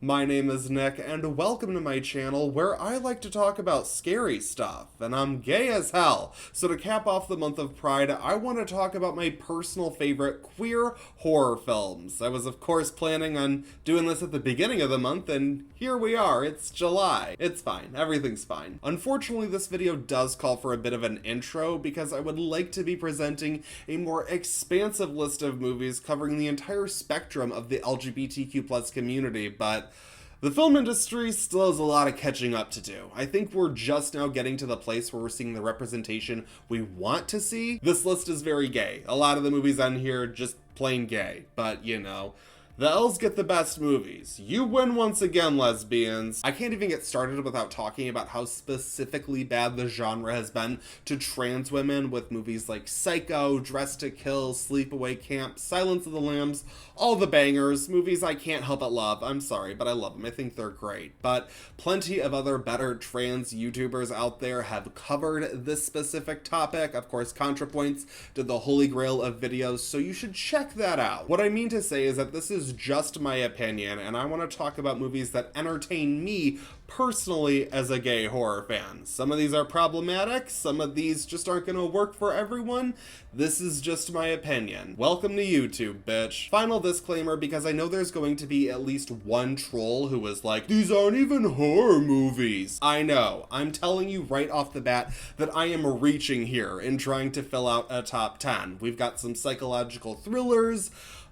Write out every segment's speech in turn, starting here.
My name is Nick, and welcome to my channel where I like to talk about scary stuff, and I'm gay as hell. So to cap off the month of Pride, I want to talk about my personal favorite queer horror films. I was of course planning on doing this at the beginning of the month, and here we are, it's July. It's fine, everything's fine. Unfortunately, this video does call for a bit of an intro because I would like to be presenting a more expansive list of movies covering the entire spectrum of the LGBTQ+ community, but the film industry still has a lot of catching up to do. I think we're just now getting to the place where we're seeing the representation we want to see. This list is very gay. A lot of the movies on here just plain gay, but you know, the L's get the best movies. You win once again, lesbians. I can't even get started without talking about how specifically bad the genre has been to trans women with movies like Psycho, Dress to Kill, Sleepaway Camp, Silence of the Lambs, all the bangers, movies I can't help but love. I'm sorry, but I love them. I think they're great. But plenty of other better trans YouTubers out there have covered this specific topic. Of course, ContraPoints did the holy grail of videos, so you should check that out. What I mean to say is that this is just my opinion, and I want to talk about movies that entertain me personally as a gay horror fan. Some of these are problematic, some of these just aren't gonna work for everyone. This is just my opinion. Welcome to YouTube, bitch. Final disclaimer, because I know there's going to be at least one troll who is like, these aren't even horror movies. I know. I'm telling you right off the bat that I am reaching here in trying to fill out a top 10. We've got some psychological thrillers,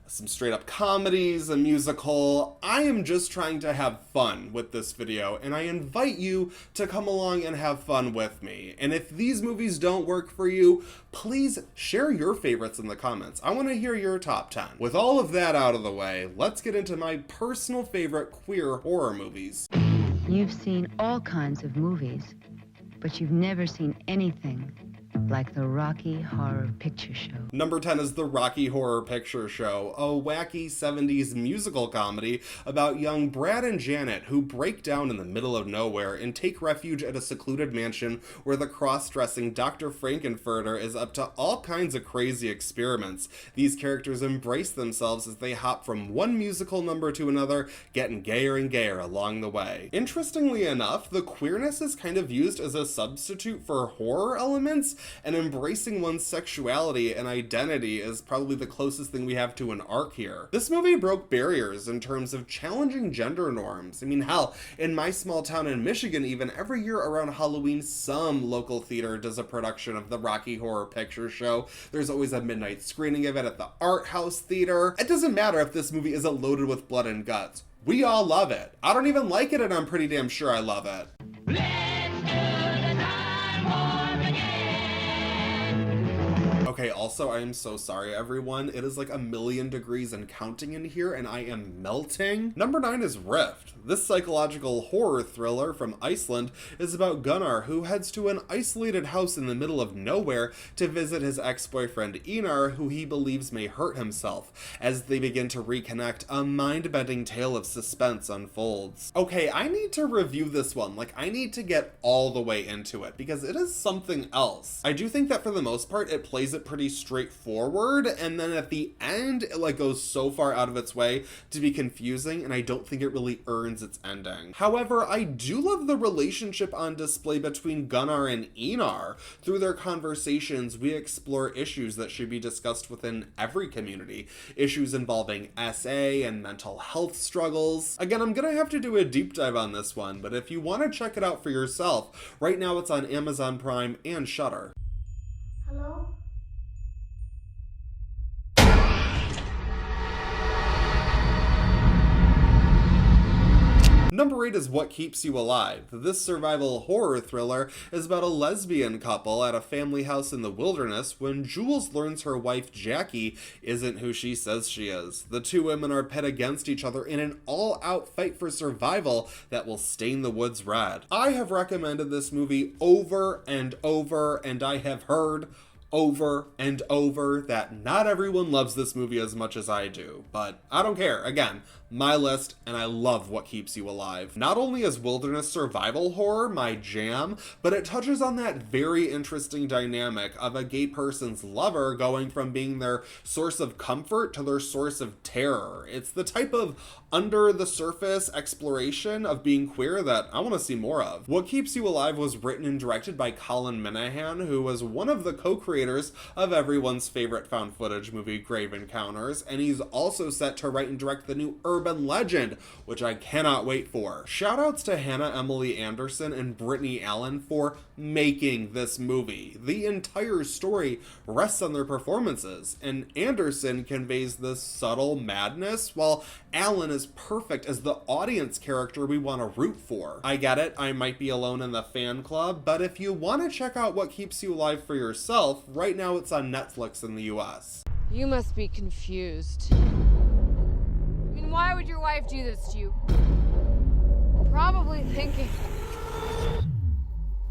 some straight up comedies, a musical. I am just trying to have fun with this video, and I invite you to come along and have fun with me. And if these movies don't work for you, please share your favorites in the comments. I want to hear your top 10. With all of that out of the way, let's get into my personal favorite queer horror movies. You've seen all kinds of movies, but you've never seen anything like the Rocky Horror Picture Show. Number 10 is the Rocky Horror Picture Show, a wacky 70s musical comedy about young Brad and Janet who break down in the middle of nowhere and take refuge at a secluded mansion where the cross-dressing Dr. Frankenfurter is up to all kinds of crazy experiments. These characters embrace themselves as they hop from one musical number to another, getting gayer and gayer along the way. Interestingly enough, the queerness is kind of used as a substitute for horror elements, and embracing one's sexuality and identity is probably the closest thing we have to an arc here. This movie broke barriers in terms of challenging gender norms. I mean, hell, in my small town in Michigan even, every year around Halloween, some local theater does a production of the Rocky Horror Picture Show. There's always a midnight screening of it at the Art House Theater. It doesn't matter if this movie isn't loaded with blood and guts. We all love it. I don't even like it, and I'm pretty damn sure I love it. Okay, also, I am so sorry, everyone. It is like 1,000,000 degrees and counting in here, and I am melting. Number 9 is Rift. This psychological horror thriller from Iceland is about Gunnar, who heads to an isolated house in the middle of nowhere to visit his ex-boyfriend Einar, who he believes may hurt himself. As they begin to reconnect, a mind-bending tale of suspense unfolds. Okay, I need to review this one. Like, I need to get all the way into it, because it is something else. I do think that for the most part, it plays it pretty straightforward, and then at the end it like goes so far out of its way to be confusing, and I don't think it really earns its ending. However, I do love the relationship on display between Gunnar and Einar. Through their conversations, we explore issues that should be discussed within every community, issues involving SA and mental health struggles. Again, I'm gonna have to do a deep dive on this one, but if you want to check it out for yourself, right now it's on Amazon Prime and Shudder. Hello? Number 8 is What Keeps You Alive. This survival horror thriller is about a lesbian couple at a family house in the wilderness when Jules learns her wife Jackie isn't who she says she is. The two women are pit against each other in an all-out fight for survival that will stain the woods red. I have recommended this movie over and over, and I have heard over and over that not everyone loves this movie as much as I do, but I don't care. Again, my list, and I love What Keeps You Alive. Not only is wilderness survival horror my jam, but it touches on that very interesting dynamic of a gay person's lover going from being their source of comfort to their source of terror. It's the type of under the surface exploration of being queer that I want to see more of. What Keeps You Alive was written and directed by Colin Minahan, who was one of the co-creators of everyone's favorite found footage movie Grave Encounters, and he's also set to write and direct the new Urban Legend, which I cannot wait for. Shoutouts to Hannah Emily Anderson and Brittany Allen for making this movie. The entire story rests on their performances, and Anderson conveys this subtle madness, while Allen is perfect as the audience character we want to root for. I get it, I might be alone in the fan club, but if you want to check out What Keeps You Alive for yourself, right now it's on Netflix in the US. You must be confused. I mean, why would your wife do this to you? Probably thinking,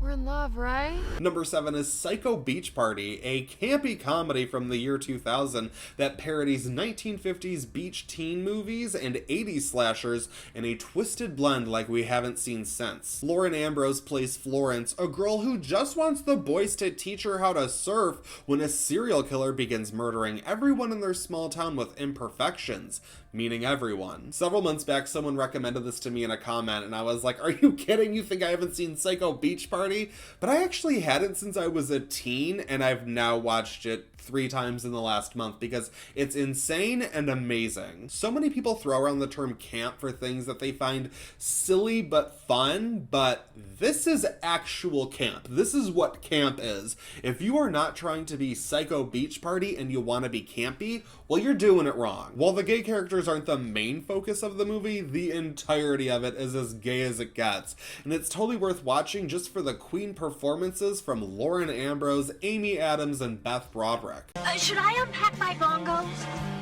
we're in love, right? Number 7 is Psycho Beach Party, a campy comedy from the year 2000 that parodies 1950s beach teen movies and 80s slashers in a twisted blend like we haven't seen since. Lauren Ambrose plays Florence, a girl who just wants the boys to teach her how to surf when a serial killer begins murdering everyone in their small town with imperfections, meaning everyone. Several months back, someone recommended this to me in a comment, and I was like, are you kidding? You think I haven't seen Psycho Beach Party? But I actually hadn't since I was a teen, and I've now watched it 3 times in the last month because it's insane and amazing. So many people throw around the term camp for things that they find silly but fun, but this is actual camp. This is what camp is. If you are not trying to be Psycho Beach Party and you want to be campy, well, you're doing it wrong. While the gay characters aren't the main focus of the movie, the entirety of it is as gay as it gets. And it's totally worth watching just for the queen performances from Lauren Ambrose, Amy Adams, and Beth Broderick. Should I unpack my bongos?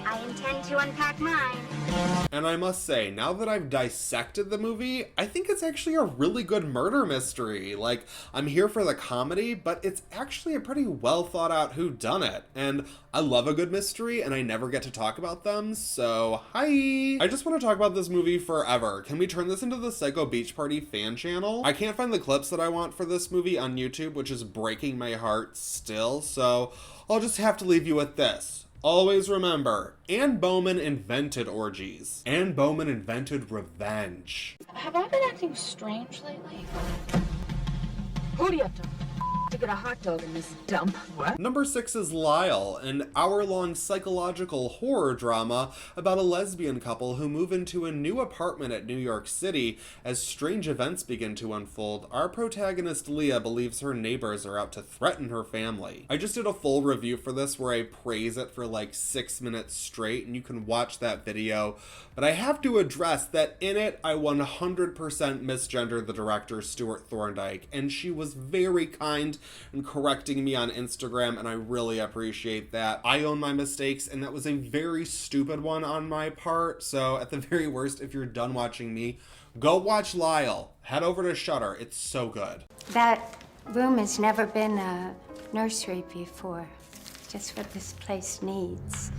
I intend to unpack mine. And I must say, now that I've dissected the movie, I think it's actually a really good murder mystery. Like, I'm here for the comedy, but it's actually a pretty well thought out whodunit. And I love a good mystery, and I never get to talk about them, so hi! I just want to talk about this movie forever. Can we turn this into the Psycho Beach Party fan channel? I can't find the clips that I want for this movie on YouTube, which is breaking my heart still, so I'll just have to leave you with this. Always remember, Anne Bowman invented orgies. Anne Bowman invented revenge. Have I been acting strange lately? Who do you have to get a hot dog in this dump? What? Number 6 is Lyle, an hour-long psychological horror drama about a lesbian couple who move into a new apartment at New York City. As strange events begin to unfold, our protagonist Leah believes her neighbors are out to threaten her family. I just did a full review for this where I praise it for like 6 minutes straight, and you can watch that video, but I have to address that in it, I 100% misgendered the director, Stuart Thorndike, and she was very kind and correcting me on Instagram, and I really appreciate that. I own my mistakes, and that was a very stupid one on my part, so at the very worst, if you're done watching me, go watch Lyle. Head over to Shudder. It's so good. That room has never been a nursery before. Just what this place needs.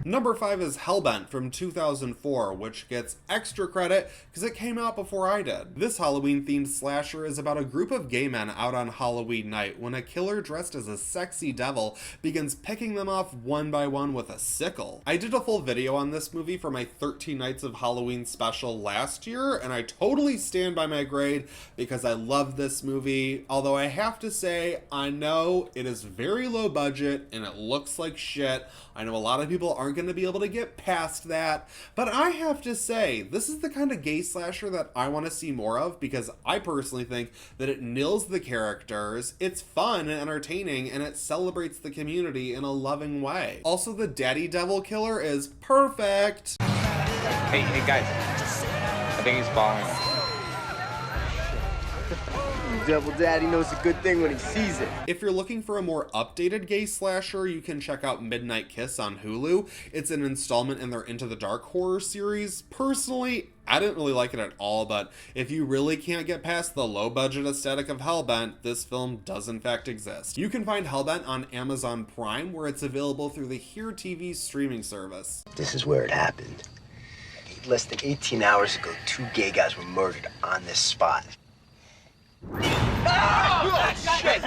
Number 5 is Hellbent from 2004, which gets extra credit because it came out before I did. This Halloween-themed slasher is about a group of gay men out on Halloween night when a killer dressed as a sexy devil begins picking them off one by one with a sickle. I did a full video on this movie for my 13 Nights of Halloween special last year, and I totally stand by my grade because I love this movie, although I have to say, I know it is very low budget and it looks like shit. I know a lot of people aren't going to be able to get past that, but I have to say, this is the kind of gay slasher that I want to see more of because I personally think that it nails the characters, it's fun and entertaining, and it celebrates the community in a loving way. Also, the daddy devil killer is perfect. Hey guys, I think he's following us. Devil Daddy knows a good thing when he sees it. If you're looking for a more updated gay slasher, you can check out Midnight Kiss on Hulu. It's an installment in their Into the Dark horror series. Personally, I didn't really like it at all, but if you really can't get past the low-budget aesthetic of Hellbent, this film does in fact exist. You can find Hellbent on Amazon Prime, where it's available through the Here TV streaming service. This is where it happened. Less than 18 hours ago, 2 gay guys were murdered on this spot. Oh, shit!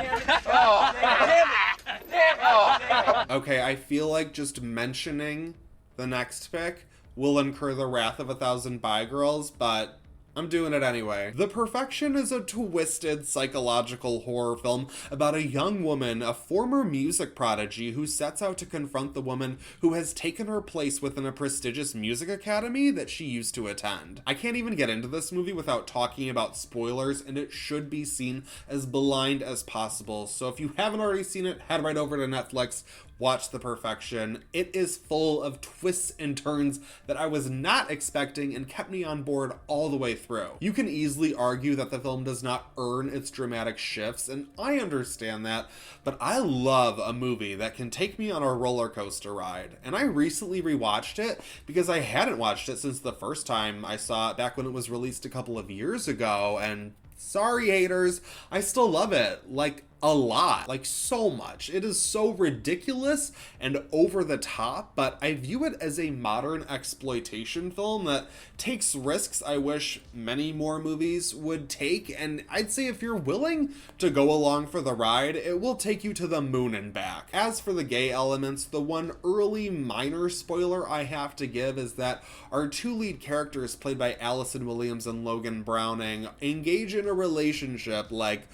Oh, damn it! Damn it! Okay, I feel like just mentioning the next pick will incur the wrath of 1,000 bi girls, but I'm doing it anyway. The Perfection is a twisted psychological horror film about a young woman, a former music prodigy, who sets out to confront the woman who has taken her place within a prestigious music academy that she used to attend. I can't even get into this movie without talking about spoilers, and it should be seen as blind as possible. So if you haven't already seen it, head right over to Netflix, watch The Perfection. It is full of twists and turns that I was not expecting and kept me on board all the way through. You can easily argue that the film does not earn its dramatic shifts, and I understand that, but I love a movie that can take me on a roller coaster ride. And I recently rewatched it because I hadn't watched it since the first time I saw it back when it was released a couple of years ago, and sorry haters, I still love it, like a lot, like so much. It is so ridiculous and over the top, but I view it as a modern exploitation film that takes risks I wish many more movies would take, and I'd say if you're willing to go along for the ride, it will take you to the moon and back. As for the gay elements, the one early minor spoiler I have to give is that our 2 lead characters, played by Allison Williams and Logan Browning, engage in a relationship like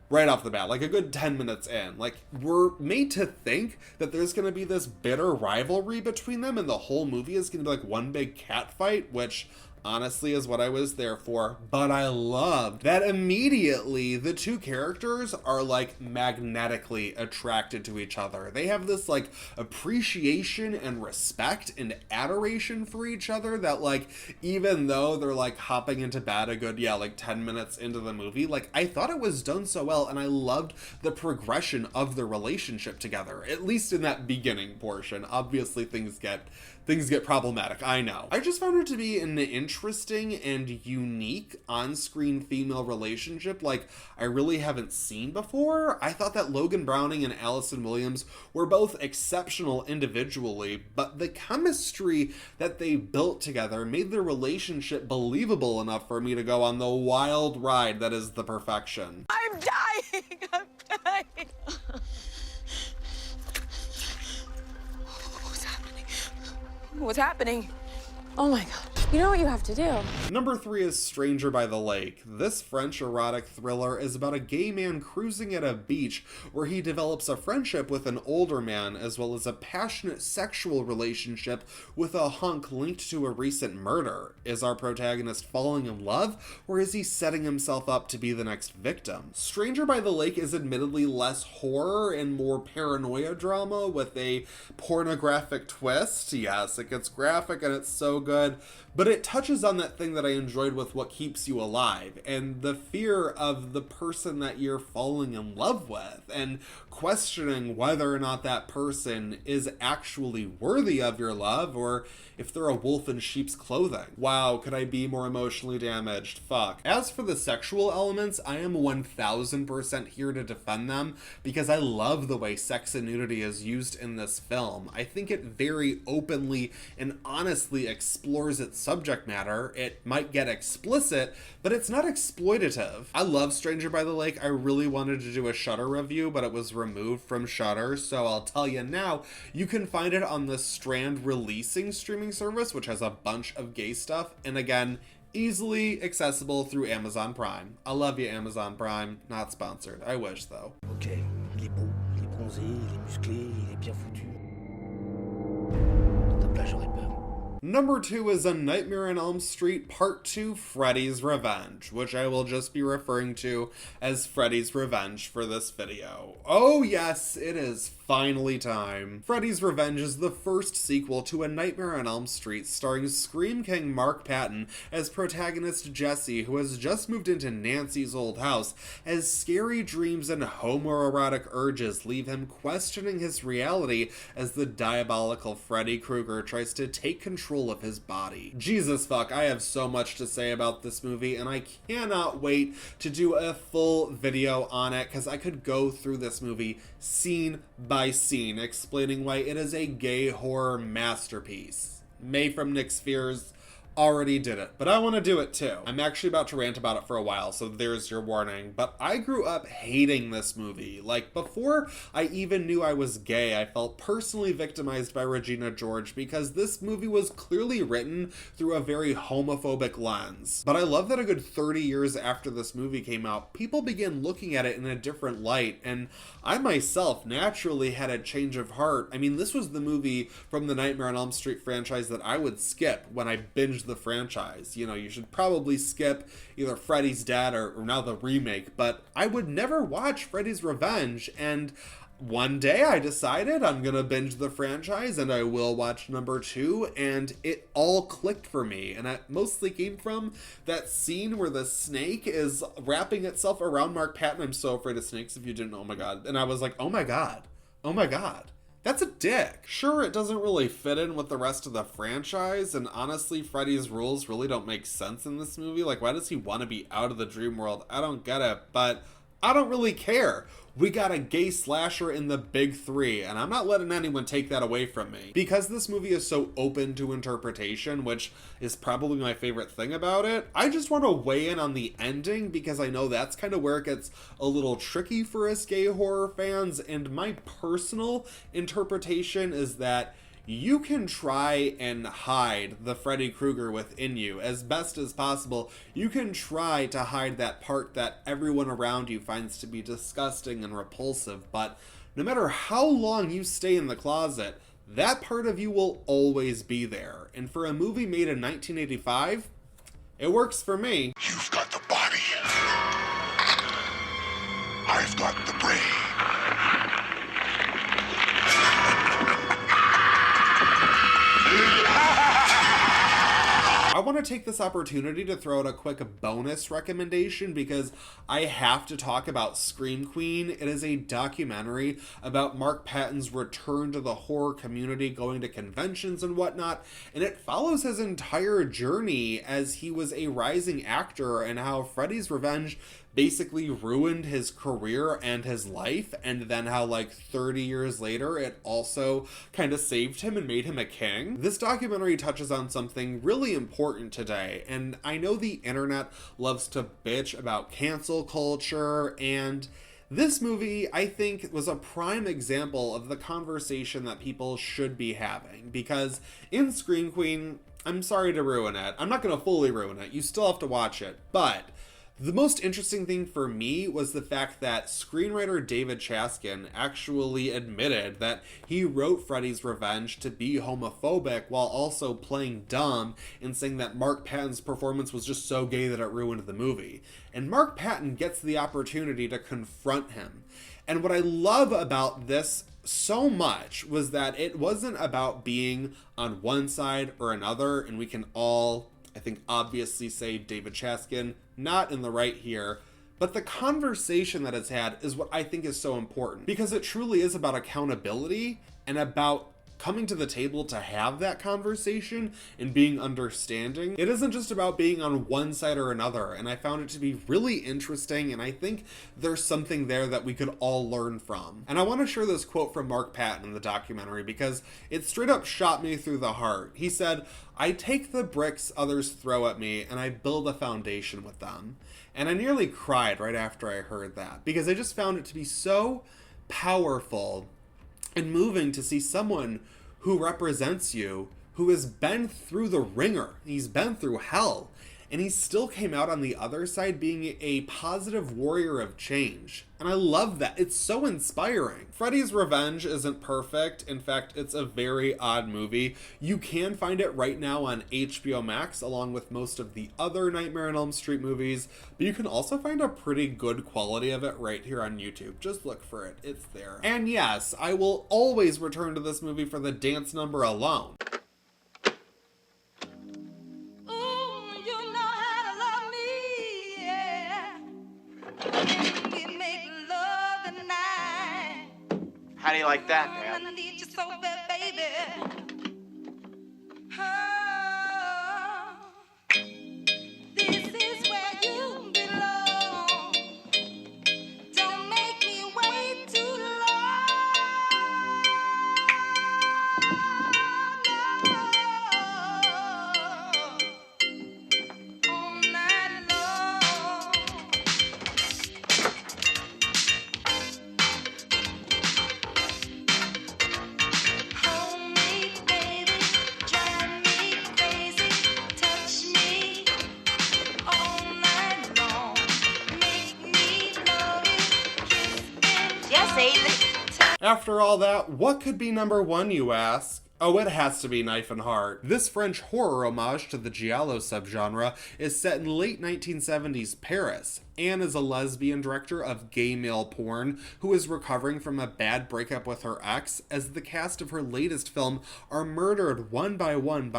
right off the bat, like a good 10 minutes in. Like, we're made to think that there's gonna be this bitter rivalry between them and the whole movie is gonna be like one big cat fight, which honestly is what I was there for. But I love that immediately the 2 characters are like magnetically attracted to each other. They have this like appreciation and respect and adoration for each other that, like, even though they're like hopping into bed a good, like 10 minutes into the movie, like I thought it was done so well, and I loved the progression of the relationship together, at least in that beginning portion. Obviously things get problematic, I know. I just found it to be an interesting and unique on-screen female relationship like I really haven't seen before. I thought that Logan Browning and Allison Williams were both exceptional individually, but the chemistry that they built together made their relationship believable enough for me to go on the wild ride that is The Perfection. I'm dying! I'm dying! What's happening? Oh my god. You know what you have to do? Number 3 is Stranger by the Lake. This French erotic thriller is about a gay man cruising at a beach where he develops a friendship with an older man as well as a passionate sexual relationship with a hunk linked to a recent murder. Is our protagonist falling in love, or is he setting himself up to be the next victim? Stranger by the Lake is admittedly less horror and more paranoia drama with a pornographic twist. Yes, it gets graphic and it's so good, but it touches on that thing that I enjoyed with What Keeps You Alive, and the fear of the person that you're falling in love with, and questioning whether or not that person is actually worthy of your love, or if they're a wolf in sheep's clothing. Wow, could I be more emotionally damaged? Fuck. As for the sexual elements, I am 1000% here to defend them, because I love the way sex and nudity is used in this film. I think it very openly and honestly explores its subject matter. It might get explicit, but it's not exploitative. I love Stranger by the Lake. I really wanted to do a Shudder review, but it was removed from Shudder, so I'll tell you now, you can find it on the Strand releasing streaming service, which has a bunch of gay stuff, and again, easily accessible through Amazon Prime. I love you, Amazon Prime. Not sponsored. I wish, though. Ok, il est beau, il est bronzé, il est musclé, il est bien foutu. Dans ta plage, j'aurais peur. Number 2 is A Nightmare on Elm Street Part 2 Freddy's Revenge, which I will just be referring to as Freddy's Revenge for this video. Oh yes, it is finally time. Freddy's Revenge is the first sequel to A Nightmare on Elm Street starring Scream King Mark Patton as protagonist Jesse, who has just moved into Nancy's old house as scary dreams and homoerotic urges leave him questioning his reality as the diabolical Freddy Krueger tries to take control of his body. Jesus fuck, I have so much to say about this movie and I cannot wait to do a full video on it because I could go through this movie scene by scene explaining why it is a gay horror masterpiece. May from Nick Spheres already did it, but I want to do it too. I'm actually about to rant about it for a while, so there's your warning, but I grew up hating this movie. Like, before I even knew I was gay, I felt personally victimized by Regina George because this movie was clearly written through a very homophobic lens. But I love that a good 30 years after this movie came out, people began looking at it in a different light, and I myself naturally had a change of heart. I mean, this was the movie from the Nightmare on Elm Street franchise that I would skip when I binged the franchise. You know, you should probably skip either Freddy's Dead or now the remake, but I would never watch Freddy's Revenge, and one day I decided I'm gonna binge the franchise and I will watch number 2, and it all clicked for me. And it mostly came from that scene where the snake is wrapping itself around Mark Patton. I'm so afraid of snakes, if you didn't know. Oh my god. And I was like, oh my god. Oh my god. That's a dick. Sure, it doesn't really fit in with the rest of the franchise, and honestly, Freddy's rules really don't make sense in this movie. Like, why does he want to be out of the dream world? I don't get it, but I don't really care. We got a gay slasher in the big 3, and I'm not letting anyone take that away from me. Because this movie is so open to interpretation, which is probably my favorite thing about it, I just want to weigh in on the ending because I know that's kind of where it gets a little tricky for us gay horror fans, and my personal interpretation is that you can try and hide the Freddy Krueger within you as best as possible. You can try to hide that part that everyone around you finds to be disgusting and repulsive, but no matter how long you stay in the closet, that part of you will always be there. And for a movie made in 1985, it works for me. You've got the body. I've got the brain. I want to take this opportunity to throw out a quick bonus recommendation because I have to talk about Scream Queen. It is a documentary about Mark Patton's return to the horror community, going to conventions and whatnot, and it follows his entire journey as he was a rising actor and how Freddy's Revenge basically ruined his career and his life, and then how like 30 years later it also kind of saved him and made him a king. This documentary touches on something really important today, and I know the internet loves to bitch about cancel culture, and this movie, I think, was a prime example of the conversation that people should be having, because in Scream Queen, I'm sorry to ruin it, I'm not going to fully ruin it, you still have to watch it, but the most interesting thing for me was the fact that screenwriter David Chaskin actually admitted that he wrote Freddy's Revenge to be homophobic while also playing dumb and saying that Mark Patton's performance was just so gay that it ruined the movie. And Mark Patton gets the opportunity to confront him. And what I love about this so much was that it wasn't about being on one side or another, and we can all, I think, obviously say David Chaskin not in the right here, but the conversation that it's had is what I think is so important, because it truly is about accountability and about coming to the table to have that conversation and being understanding. It isn't just about being on one side or another, and I found it to be really interesting, and I think there's something there that we could all learn from. And I want to share this quote from Mark Patton in the documentary because it straight up shot me through the heart. He said, "I take the bricks others throw at me and I build a foundation with them." And I nearly cried right after I heard that, because I just found it to be so powerful and moving to see someone who represents you, who has been through the ringer, he's been through hell, and he still came out on the other side being a positive warrior of change. And I love that. It's so inspiring. Freddy's Revenge isn't perfect. In fact, it's a very odd movie. You can find it right now on HBO Max, along with most of the other Nightmare on Elm Street movies, but you can also find a pretty good quality of it right here on YouTube. Just look for it. It's there. And yes, I will always return to this movie for the dance number alone. How do you like that, man? After all that, what could be number one, you ask? Oh, it has to be Knife and Heart. This French horror homage to the giallo subgenre is set in late 1970s Paris. Anne is a lesbian director of gay male porn who is recovering from a bad breakup with her ex as the cast of her latest film are murdered one by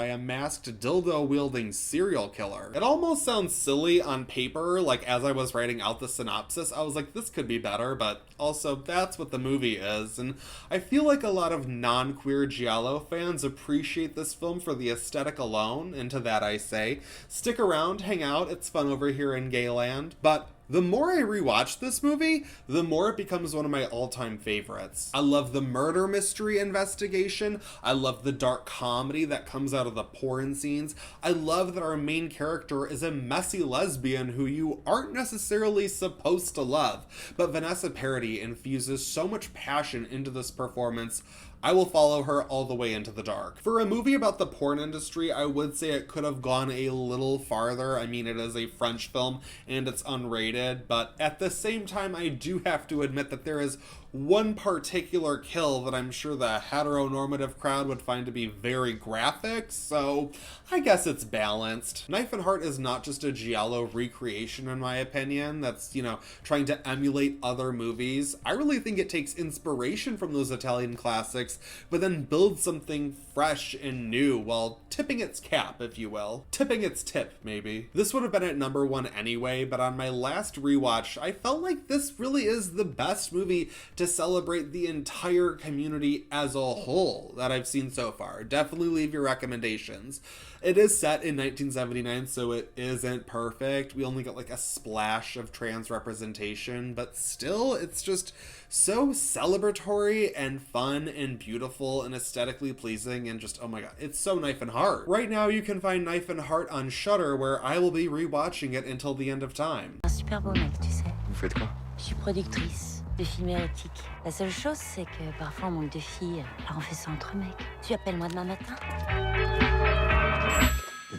a masked dildo-wielding serial killer. It almost sounds silly on paper, like as I was writing out the synopsis, I was like, this could be better, but also that's what the movie is, and I feel like a lot of non-queer giallo fans appreciate this film for the aesthetic alone, and to that I say, stick around, hang out, it's fun over here in Gayland, but the more I rewatch this movie, the more it becomes one of my all-time favorites. I love the murder mystery investigation. I love the dark comedy that comes out of the porn scenes. I love that our main character is a messy lesbian who you aren't necessarily supposed to love, but Vanessa Paradis infuses so much passion into this performance. I will follow her all the way into the dark. For a movie about the porn industry, I would say it could have gone a little farther. I mean, it is a French film and it's unrated, but at the same time, I do have to admit that there is one particular kill that I'm sure the heteronormative crowd would find to be very graphic, so I guess it's balanced. Knife and Heart is not just a giallo recreation in my opinion that's, trying to emulate other movies. I really think it takes inspiration from those Italian classics, but then builds something fresh and new while tipping its cap, if you will. Tipping its tip, maybe. This would have been at number one anyway, but on my last rewatch, I felt like this really is the best movie to celebrate the entire community as a whole that I've seen so far. Definitely leave your recommendations. It is set in 1979, so it isn't perfect. We only got like a splash of trans representation, but still, it's just so celebratory and fun and beautiful and aesthetically pleasing and just, oh my god, it's so Knife and Heart. Right now, you can find Knife and Heart on Shudder, where I will be rewatching it until the end of time. Un super beau mec, tu sais. Vous faites quoi? Je suis productrice de films érotiques. La seule chose, c'est que parfois on manque de filles. Alors on fait ça entre mecs. Tu appelles moi demain matin?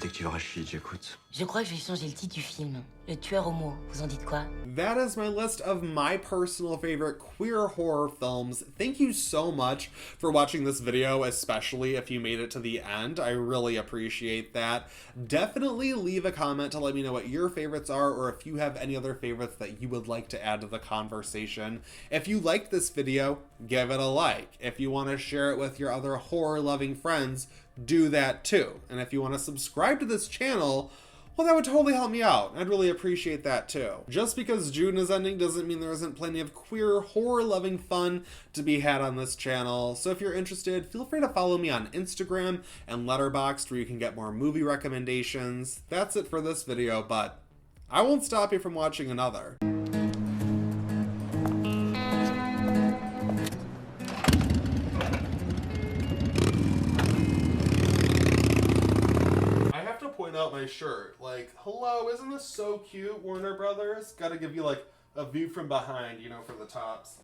Dès que tu auras chier, j'écoute. Je crois que je vais changer le titre du film. Le tueur homo. Vous en dites quoi? That is my list of my personal favorite queer horror films. Thank you so much for watching this video, especially if you made it to the end. I really appreciate that. Definitely leave a comment to let me know what your favorites are, or if you have any other favorites that you would like to add to the conversation. If you liked this video, give it a like. If you want to share it with your other horror-loving friends, do that too. And if you want to subscribe to this channel, well, that would totally help me out. I'd really appreciate that too. Just because June is ending doesn't mean there isn't plenty of queer, horror-loving fun to be had on this channel. So if you're interested, feel free to follow me on Instagram and Letterboxd, where you can get more movie recommendations. That's it for this video, but I won't stop you from watching another. Out my shirt, like, hello, isn't this so cute, Warner Brothers? Gotta give you like a view from behind, for the tops.